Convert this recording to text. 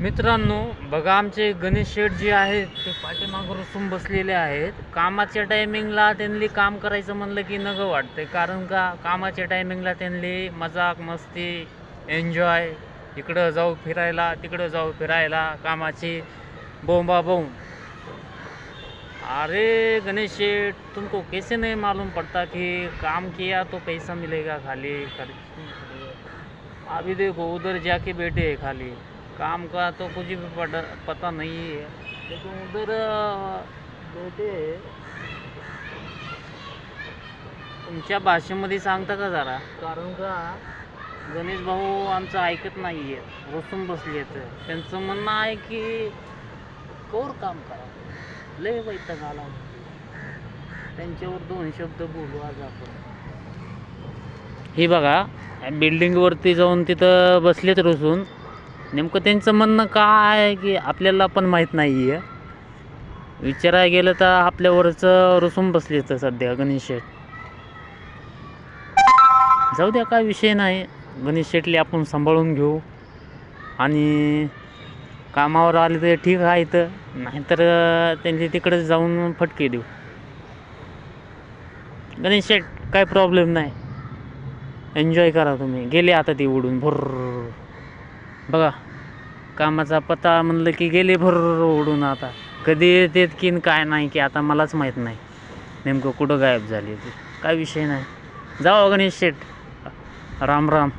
मित्रांनो बघा, आमचे गणेश शेठ जे आहेत ते पाठीमागं रुसून बसलेले आहेत. कामाच्या टायमिंगला त्यांनी काम करायचं म्हणलं की नगं वाटते, कारण का कामाच्या टायमिंगला त्यांनी मजाक मस्ती एन्जॉय, इकडं जाऊ फिरायला तिकडं जाऊ फिरायला, कामाची बोंबाबोंब. अरे गणेश शेठ, तुमको कैसे नहीं मालूम पड़ता कि काम किया तो पैसा मिलेगा खाली खाली? अभी देखो उधर जाके बैठे हैं खाली, काम का तो कुछ भी पता नहीं है, लेकिन उधर बैठे हैं. तुमच्या भाषेमध्ये सांगता का जरा, कारण का गणेश भाऊ आमचं ऐकत नाही आहे, बसून बसले आहेत. त्यांचं म्हणणं आहे की कोर काम करा, लय वैताग आला. त्यांच्यावर 2 शब्द बोलू आज आपण. हे बघा, बिल्डिंगवरती जाऊन तिथं बसलेत रुसून. नेमकं त्यांचं म्हणणं काय आहे की आपल्याला पण माहीत नाही आहे. विचारायला गेलं तर आपल्यावरच रुसून बसलेत सध्या गणेश शेठ. जाऊ द्या, काय विषय नाही. गणेश शेठले आपण सांभाळून घेऊ आणि कामावर आले तर ठीक आहे, तर नाहीतर त्यांनी तिकडे जाऊन फटके देऊ. गणेश शेठ काय प्रॉब्लेम नाही, एन्जॉय करा तुम्ही. गेले आता ती उडून भुर्र. बघा, कामाचा पत्ता म्हणलं की गेले भुर्र उडून. आता कधी येतात की काय नाही की आता मलाच माहीत नाही नेमकं कुठं गायब झाली ती. काय विषय नाही. जाऊ गणेश शेठ, राम राम.